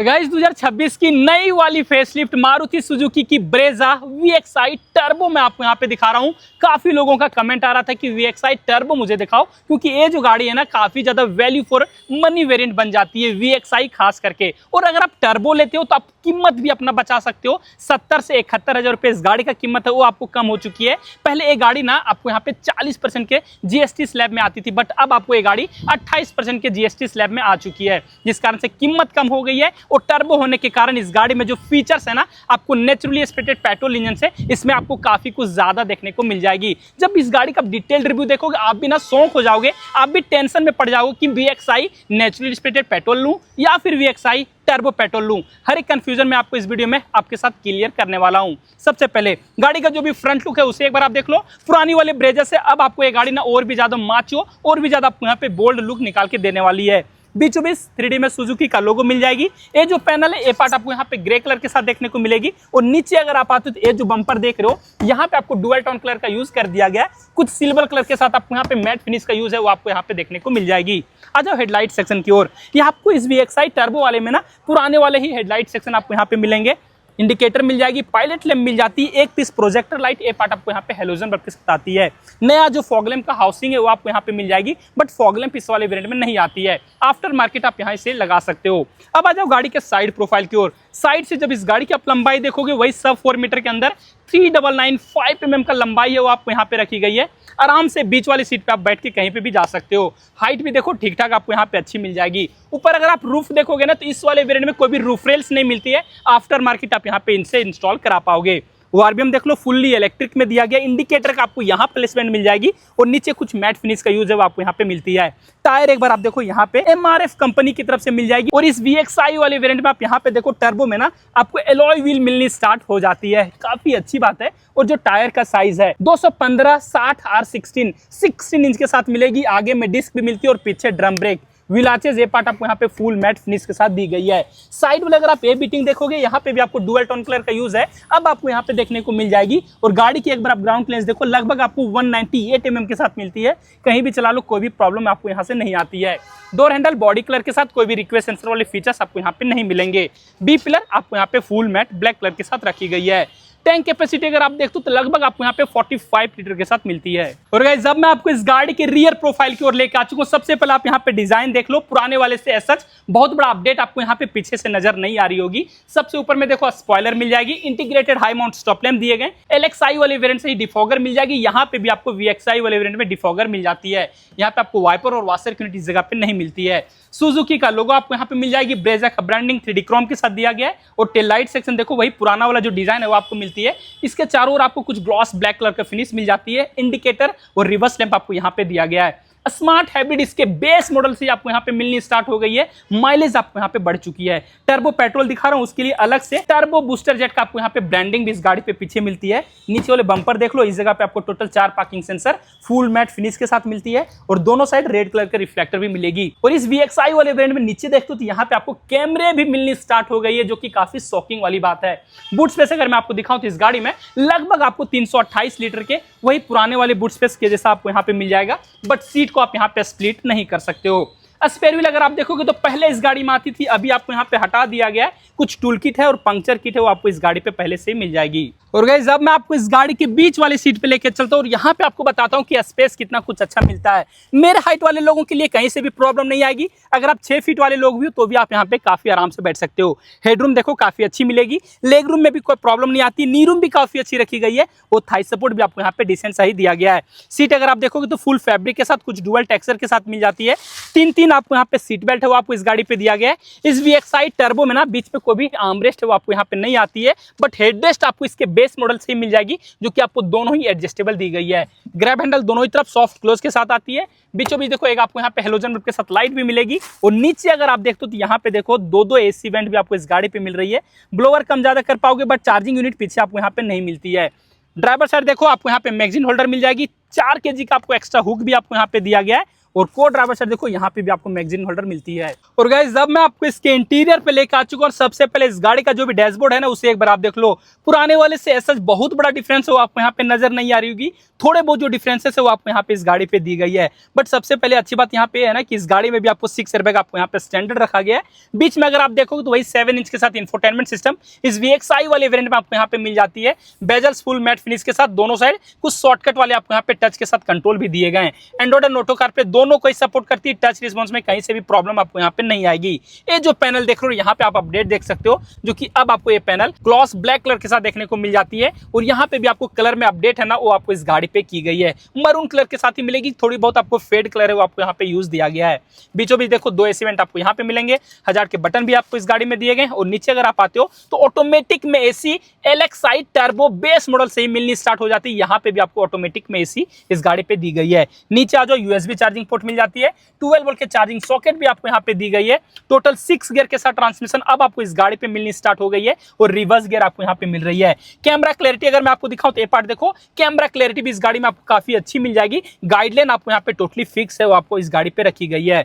Guys 2026 की नई वाली फेसलिफ्ट मारुति सुजुकी की ब्रेजा VXI टर्बो मैं आपको यहाँ पे दिखा रहा हूँ। काफी लोगों का कमेंट आ रहा था कि VXI टर्बो मुझे दिखाओ, क्योंकि ये जो गाड़ी है ना काफी ज्यादा वैल्यू फॉर मनी वेरिएंट बन जाती है VXI खास करके। और अगर आप टर्बो लेते हो तो आप कीमत भी अपना बचा सकते हो। 70 से 71 हजार रुपए इस गाड़ी का कीमत है वो आपको कम हो चुकी है। पहले ये गाड़ी ना आपको यहाँ पे 40% के GST स्लैब में आती थी, बट अब आपको ये गाड़ी 28% के GST स्लैब में आ चुकी है, जिस कारण से कीमत कम हो गई है। और टर्बो होने के कारण इस गाड़ी में जो फीचर्स है ना आपको नेचुरली एस्पिरेटेड पेट्रोल इंजन से इसमें आपको काफी कुछ ज्यादा देखने को मिल जाएगी। जब इस गाड़ी का डिटेल रिव्यू देखोगे आप भी ना शौक हो जाओगे, आप भी टेंशन में पड़ जाओगे कि VXI नेचुरली एस्पिरेटेड पेट्रोल लूं या फिर VXI टर्बो पेट्रोल लूं। हर एक कंफ्यूजन में आपको इस वीडियो में आपके साथ क्लियर करने वाला हूं। सबसे पहले गाड़ी का जो भी फ्रंट लुक है उसे एक बार आप देख लो। पुरानी वाले ब्रेजा से अब आपको ये गाड़ी ना और भी ज्यादा माचो और भी ज्यादा आपको यहाँ पे बोल्ड लुक निकाल के देने वाली है। बीचों बीच 3D में सुजुकी का लोगो मिल जाएगी। ये जो पैनल है ये पार्ट आपको यहाँ पे ग्रे कलर के साथ देखने को मिलेगी। और नीचे अगर आप आते हो तो ये जो बम्पर देख रहे हो यहाँ पे आपको डुअल टोन कलर का यूज कर दिया गया है। कुछ सिल्वर कलर के साथ आपको यहाँ पे मैट फिनिश का यूज है वो आपको यहाँ पे देखने को मिल जाएगी। आ जाओ हेडलाइट सेक्शन की ओर। ये आपको इस VXI टर्बो वाले में ना पुराने वाले ही हेडलाइट सेक्शन आपको यहाँ पे मिलेंगे। इंडिकेटर मिल जाएगी, पायलट लैंप मिल जाती है, एक पीस प्रोजेक्टर लाइट, ये पार्ट आपको यहाँ पे हेलोजन बल्ब के साथ आती है। नया जो फॉग लैंप का हाउसिंग है वो आपको यहाँ पे मिल जाएगी, बट फॉग लैंप इस वाले वेरिएंट में नहीं आती है। आफ्टर मार्केट आप यहाँ से लगा सकते हो। अब आ जाओ गाड़ी के साइड प्रोफाइल की ओर। साइड से जब इस गाड़ी की आप लंबाई देखोगे वही सब 4 मीटर के अंदर 3995 mm का लंबाई है वो आपको यहाँ पे रखी गई है। आराम से बीच वाली सीट पे आप बैठ के कहीं पे भी जा सकते हो। हाइट भी देखो ठीक ठाक आपको यहाँ पे अच्छी मिल जाएगी। ऊपर अगर आप रूफ देखोगे ना तो इस वाले वेरिएंट में कोई भी रूफ रेल्स नहीं मिलती है। आफ्टर मार्केट आप यहाँ पे इनसे इंस्टॉल करा पाओगे। वार्बियम देख लो फुल्ली इलेक्ट्रिक में दिया गया। इंडिकेटर का आपको यहाँ प्लेसमेंट मिल जाएगी और नीचे कुछ मैट फिनिश का यूज है वो आपको यहाँ पे मिलती है। टायर एक बार आप देखो यहाँ पे MRF कंपनी की तरफ से मिल जाएगी। और इस VXI वाले वेरिएंट में आप यहाँ पे देखो टर्बो में ना आपको एलॉय व्हील मिलनी स्टार्ट हो जाती है, काफी अच्छी बात है। और जो टायर का साइज है 215/60R16 इंच के साथ मिलेगी। आगे में डिस्क भी मिलती है और पीछे ड्रम ब्रेक। व्हीलाचेज ये पार्ट आपको यहाँ पे फुल मैट फिनिश के साथ दी गई है। साइड में अगर आप ये बीटिंग देखोगे यहाँ पे भी आपको डुअल टोन कलर का यूज है अब आपको यहाँ पे देखने को मिल जाएगी। और गाड़ी की एक बार आप ग्राउंड क्लियरेंस देखो लगभग आपको 198 mm के साथ मिलती है। कहीं भी चला लो कोई भी प्रॉब्लम आपको यहाँ से नहीं आती है। डोर हैंडल बॉडी कलर के साथ कोई भी रिक्वेस्ट सेंसर वाले फीचर्स आपको यहाँ पे नहीं मिलेंगे। बी पिलर आपको यहाँ पे फुल मैट ब्लैक कलर के साथ रखी गई है। टैंक कैपेसिटी अगर आप देखते हो तो लगभग आपको यहाँ पे 45 लीटर के साथ मिलती है। और गाइस जब मैं आपको इस गाड़ी के रियर प्रोफाइल की ओर लेके आ चुका हूँ, सबसे पहले आप यहाँ पे डिजाइन देख लो। पुराने वाले से सच बहुत बड़ा अपडेट आपको यहाँ पे पीछे से नजर नहीं आ रही होगी। सबसे ऊपर में देखो स्पॉइलर मिल जाएगी, integrated high mount stop lamp दिए गए। LXI वाले वेरिएंट से ही डिफॉगर मिल जाएगी। यहाँ पे भी आपको VXI वाले वेरिएंट में डिफॉगर मिल जाती है। यहाँ पे आपको वाइपर और वॉशर यूनिट इस जगह पे नहीं मिलती है। सुजुकी का लोगो आपको यहाँ पे मिल जाएगी। ब्रेजा का ब्रांडिंग 3D क्रोम के साथ दिया गया है। और टेल लाइट सेक्शन देखो वही पुराना वाला जो डिजाइन है वो आपको मिलती है। इसके चारों ओर आपको कुछ ग्लॉस ब्लैक कलर का फिनिश मिल जाती है। इंडिकेटर और रिवर्स लैंप आपको यहाँ पे दिया गया है। स्मार्ट हाइब्रिड इसके बेस मॉडल से आपको यहाँ पे मिलनी स्टार्ट हो गई है। माइलेज आपको यहाँ पे बढ़ चुकी है। टर्बो पेट्रोल दिखा रहा हूँ उसके लिए अलग से टर्बो बूस्टर जेट का आपको यहाँ पे ब्रांडिंग भी इस गाड़ी पे पीछे मिलती है। नीचे वाले बम्पर देख लो, इस जगह पे आपको total 4 parking sensor full matte finish के साथ मिलती है। और दोनों साइड रेड कलर का रिफ्लेक्टर भी मिलेगी। और इस VXI वाले वेरिएंट में नीचे देखते हो तो यहाँ पे आपको कैमरे भी मिलनी स्टार्ट हो गई है, जो कि काफी शॉकिंग वाली बात है। बूट स्पेस अगर मैं आपको दिखाऊं तो इस गाड़ी में लगभग आपको 328 लीटर के वही पुराने वाले बूट स्पेस के जैसा आपको यहाँ पे मिल जाएगा, बट सीट को आप यहाँ पे स्प्लिट नहीं कर सकते हो। स्पेयर व्हील अगर आप देखोगे तो पहले इस गाड़ी में आती थी, अभी आपको यहाँ पे हटा दिया गया है। कुछ टूल किट है और पंक्चर किट है वो आपको इस गाड़ी पे पहले से ही मिल जाएगी। और गाइस अब मैं आपको इस गाड़ी के बीच वाली सीट पे लेके चलता हूँ और यहाँ पे आपको बताता हूँ कि स्पेस कितना कुछ अच्छा मिलता है। मेरे हाइट वाले लोगों के लिए कहीं से भी प्रॉब्लम नहीं आएगी। अगर आप 6 फीट वाले लोग भी हो तो भी आप यहाँ पे काफी आराम से बैठ सकते हो। हेडरूम देखो काफी अच्छी मिलेगी। लेग रूम में भी कोई प्रॉब्लम नहीं आती। नी रूम भी काफी अच्छी रखी गई है। और थाई सपोर्ट भी आपको यहाँ पे डिसेंट सही दिया गया है। सीट अगर आप देखोगे तो फुल फैब्रिक के साथ कुछ डुअल टेक्सचर के साथ मिल जाती है। 3 आपको यहाँ पे सीट बेल्ट है वो आपको इस गाड़ी पे दिया गया है। इस VXI टर्बो में ना बीच में कोई भी आर्मरेस्ट है वो आपको यहाँ पे नहीं आती है, बट हेडरेस्ट आपको इसके बेस मॉडल से ही मिल जाएगी, जो कि आपको दोनों ही एडजस्टेबल दी गई है। ग्रैब हैंडल दोनों ही तरफ सॉफ्ट क्लोज के साथ आती है। बीचों बीच देखो एक आपको यहाँ पे हेलोजन बल्ब के साथ लाइट भी मिलेगी। और नीचे अगर आप देखते हो तो यहाँ पे देखो 2 AC वेंट भी आपको इस गाड़ी पे मिल रही है। ब्लोअर कम ज्यादा कर पाओगे, बट चार्जिंग यूनिट पीछे आपको यहाँ पे नहीं मिलती है। ड्राइवर साइड देखो आपको यहाँ पे मैगजीन होल्डर मिल जाएगी। 4 kg का आपको एक्स्ट्रा हुक भी आपको यहाँ पे दिया गया है। और को ड्राइवर साइड देखो यहाँ पे भी आपको मैगजीन होल्डर मिलती है। और गाइस जब मैं आपको इसके इंटीरियर पे लेकर आ चुका हूं और सबसे पहले इस गाड़ी का जो भी डैशबोर्ड है ना उसे एक बार आप देख लो। पुराने वाले से ऐसा बहुत बड़ा डिफरेंस है वो आपको यहाँ पे नजर नहीं आ रही होगी, थोड़े बहुत जो डिफरेंसेस है वो आपको यहाँ पे इस गाड़ी पे दी गई है। बट सबसे पहले अच्छी बात यहाँ पे है ना कि इस गाड़ी में भी आपको 6 एयरबैग आपको यहाँ पे स्टैंडर्ड रखा गया है। बीच में अगर आप देखोगे तो वही 7 इंच के साथ इंफोटेनमेंट सिस्टम इस VXI वाले वेरिएंट में आपको यहाँ पे मिल जाती है। बेजल्स फुल मैट फिनिश के साथ दोनों साइड, कुछ शॉर्टकट वाले आपको यहाँ पे टच के साथ कंट्रोल भी दिए गए हैं। एंड्रॉइड और ऑटो कार पे दोनों को सपोर्ट करती है। टच रिस्पॉन्स में कहीं से भी प्रॉब्लम आपको यहाँ पे नहीं आएगी। ये जो पैनल देख रहे हो यहाँ पे आप अपडेट देख सकते हो, जो कि अब आपको ये पैनल ग्लॉस ब्लैक कलर के साथ देखने को मिल जाती है। और यहाँ पे भी आपको कलर में अपडेट है ना वो आपको इस गाड़ी पे की गई है, मरून कलर के साथ ही मिलेगी। थोड़ी बहुत आपको फेड कलर है वो आपको यहाँ पे यूज दिया गया है। बीचों बीच देखो 2 AC वेंट आपको यहाँ पे मिलेंगे। 1000 के बटन भी आपको इस गाड़ी में दिए गए। और नीचे अगर आप आते हो तो ऑटोमेटिक में AC LXI turbo base model से ही मिलनी स्टार्ट हो जाती है। यहाँ पे भी आपको ऑटोमेटिक में AC इस गाड़ी पे दी गई है। नीचे आ जाओ USB चार्जिंग पोर्ट मिल जाती है। 12 वोल्ट के चार्जिंग सॉकेट भी आपको यहाँ पे दी गई है। टोटल 6 गियर के साथ ट्रांसमिशन अब आपको इस गाड़ी पे मिलनी स्टार्ट हो गई है। और रिवर्स गियर आपको यहाँ पे मिल रही है। कैमरा क्लैरिटी अगर मैं आपको दिखाऊं तो ये पार्ट देखो, कैमरा क्लैरिटी भी इस गाड़ी में आपको काफी अच्छी मिल जाएगी। गाइडलाइन आपको यहाँ पे टोटली फिक्स है वो आपको इस गाड़ी पे रखी गई है।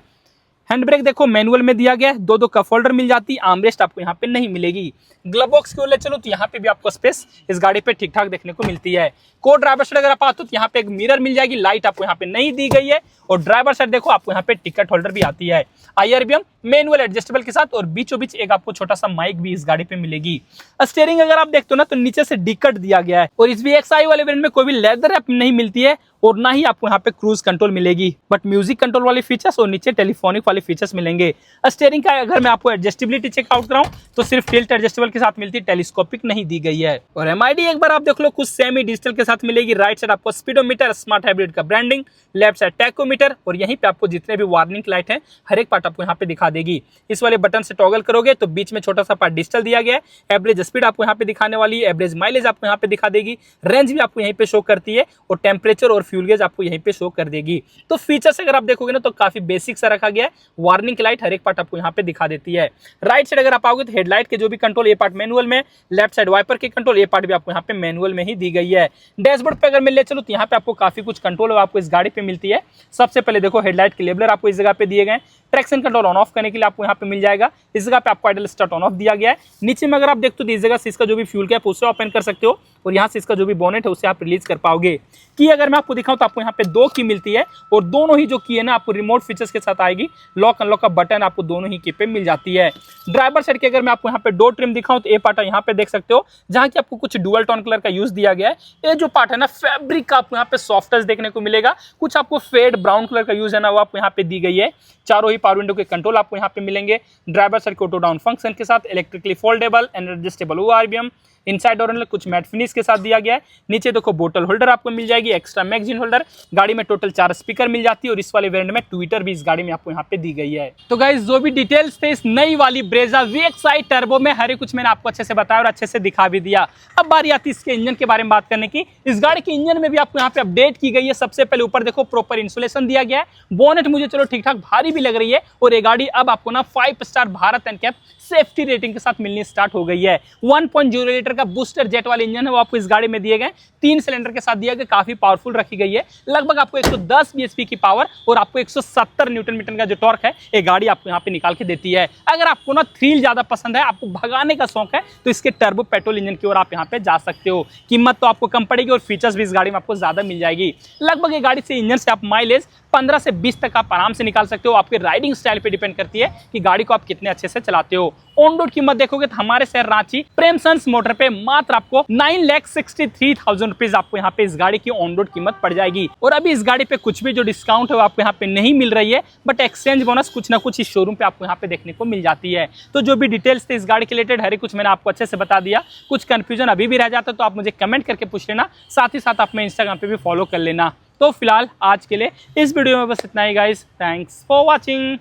हैंड ब्रेक देखो मैनुअल में दिया गया है। 2 कप होल्डर मिल जाती है। आर्मरेस्ट आपको यहाँ पे नहीं मिलेगी। ग्लव बॉक्स की ओर ले चलो तो यहाँ पे भी आपको स्पेस इस गाड़ी पे ठीक ठाक देखने को मिलती है। को ड्राइवर साइड अगर आप आते हो तो यहाँ पे एक मिरर मिल जाएगी। लाइट आपको यहाँ पे नहीं दी गई है। और ड्राइवर साइड देखो आपको यहाँ पे टिकट होल्डर भी आती है। IRBM मैनुअल एडजस्टेबल के साथ। और बीचों बीच एक आपको छोटा सा माइक भी इस गाड़ी पे मिलेगी। स्टीयरिंग अगर आप देखते हो ना तो नीचे से डिकट दिया गया है। और इस VXI वाले वेरिएंट में कोई भी लेदर रैप नहीं मिलती है और ना ही आपको यहाँ पे क्रूज कंट्रोल मिलेगी। बट म्यूजिक कंट्रोल वाले फीचर्स और नीचे टेलीफोनिक वाले फीचर्स मिलेंगे। स्टीयरिंग का अगर मैं आपको एडजस्टेबिलिटी चेकआउट कराऊं तो सिर्फ टिल्ट एडजस्टेबल के साथ मिलती है, टेलीस्कोपिक नहीं दी गई है। और MID एक बार आप देख लो कुछ सेमी डिजिटल के साथ मिलेगी। राइट साइड आपको स्पीडोमीटर, स्मार्ट हाइब्रिड का ब्रांडिंग, लेफ्ट साइड टैकोमीटर। और यहीं पे आपको जितने भी वार्निंग लाइट है हर एक पार्ट आपको यहाँ पे दिखा देगी। इस वाले बटन से टॉगल करोगे तो बीच में छोटा सा पार्ट डिजिटल दिया गया है। एवरेज स्पीड आपको यहाँ पे दिखाने वाली है। एवरेज माइलेज आपको यहाँ पे दिखा देगी। रेंज भी आपको यहीं पे शो करती है। और टेम्परेचर और फ्यूल गेज आपको यहीं पे शो कर देगी। तो फीचर्स अगर आप देखोगे ना तो काफी बेसिक सा रखा गया है। वार्निंग लाइट हर एक पार्ट आपको यहाँ पे दिखा देती है। राइट साइड अगर आप आओगे तो हेडलाइट के जो भी कंट्रोल ये पार्ट मैनुअल में, लेफ्ट साइड वाइपर के कंट्रोल ये पार्ट भी आपको यहाँ पे मैनुअल में ही दी गई है। डैशबोर्ड पे अगर मैं ले चलूँ तो यहाँ पे आपको काफी कुछ कंट्रोल आपको इस गाड़ी पे मिलती है। सबसे पहले देखो हेडलाइट के लेबलर आपको इस जगह पे दिए गए। ट्रैक्शन कंट्रोल ऑन ऑफ करने के लिए आपको यहाँ पे मिल जाएगा। इस जगह पे आपको आइडल स्टार्ट ऑन ऑफ दिया गया है। नीचे में अगर आप देखते हो तो इस जगह से इसका जो भी फ्यूल कैप उसे ओपन कर सकते हो। और यहाँ से इसका जो भी बोनेट है उसे आप रिलीज कर पाओगे। की अगर मैं आपको दिखाऊं तो आपको यहाँ पे 2 की मिलती है। और दोनों ही जो की है ना आपको रिमोट फीचर्स के साथ आएगी। लॉक अनलॉक का बटन आपको दोनों ही की पे मिल जाती है। ड्राइवर साइड की अगर मैं आपको यहाँ पे डोर ट्रिम दिखाऊं तो ये पार्ट यहाँ पे देख सकते हो, जहाँ की आपको कुछ डुअल टोन कलर का यूज दिया गया है। ये जो पार्ट है ना फैब्रिक का आपको यहाँ पे सॉफ्ट टच देखने को मिलेगा। कुछ आपको फेड ब्राउन कलर का यूज है ना वो आपको यहाँ पे दी गई है। चारों ही पावर विंडो के कंट्रोल आपको यहाँ पे मिलेंगे। ड्राइवर साइड को ऑटो डाउन फंक्शन के साथ, electrically foldable and adjustable ORBM। Inside और कुछ मैट फिनिश के साथ दिया गया है। नीचे देखो बोतल होल्डर आपको मिल जाएगी, एक्स्ट्रा मैगजीन होल्डर। गाड़ी में टोटल 4 स्पीकर मिल जाती है। और इस वाले वेरिएंट में ट्विटर भी इस गाड़ी में आपको यहाँ पे दी गई है। तो गाइस जो भी डिटेल्स थे इस नई वाली ब्रेजा VXI टर्बो में हर एक कुछ मैंने आपको अच्छे से बताया और अच्छे से दिखा भी दिया। अब बारी आती है इसके इंजन के बारे में बात करने की। इस गाड़ी के इंजन में भी आपको यहाँ पे अपडेट की गई है। सबसे पहले ऊपर देखो प्रॉपर इंसुलेशन दिया गया है। बोनेट मुझे चलो ठीक ठाक भारी भी लग रही है। और ये गाड़ी अब आपको ना 5 star Bharat NCAP safety rating के साथ मिलनी स्टार्ट हो गई है। 1.0 लीटर का बूस्टर जेट वाले इंजन है वो आपको इस गाड़ी में दिए गए। 3 सिलेंडर के साथ दिया गया, काफी पावरफुल रखी गई है। लगभग आपको 110 bhp की पावर और आपको 170 न्यूटन मीटर का जो टॉर्क है ये गाड़ी आपको यहाँ पे निकाल के देती है। अगर आपको ना थ्रिल ज्यादा पसंद है, आपको भगाने का शौक है, तो इसके टर्बो पेट्रोल इंजन की ओर आप यहाँ पे जा सकते हो। कीमत तो आपको कम पड़ेगी और फीचर्स भी इस गाड़ी में आपको ज्यादा मिल जाएगी। लगभग ये गाड़ी से इंजन से आप माइलेज 15 से 20 तक आप आराम से निकाल सकते हो। आपके राइडिंग स्टाइल पे डिपेंड करती है कि गाड़ी को आप कितने अच्छे से चलाते हो। ऑन रोड कीमत देखोगे तो हमारे शहर रांची प्रेमसंस मोटर पे मात्र आपको 9,63,000 रुपीज आपको यहाँ पे इस गाड़ी की ऑन रोड कीमत पड़ जाएगी। और अभी इस गाड़ी पे कुछ भी जो डिस्काउंट है वो आपको यहाँ पे नहीं मिल रही है, बट एक्सचेंज बोनस कुछ ना कुछ इस शोरूम पे आपको यहाँ पे देखने को मिल जाती है। तो जो भी डिटेल्स थे इस गाड़ी के रिलेटेड हर कुछ मैंने आपको अच्छे से बता दिया। कुछ कंफ्यूजन अभी भी रह जाता तो आप मुझे कमेंट करके पूछ लेना। साथ ही साथ आप मैं इंस्टाग्राम पे भी फॉलो कर लेना। तो फिलहाल आज के लिए इस वीडियो में बस इतना ही गाइस। Thanks for watching.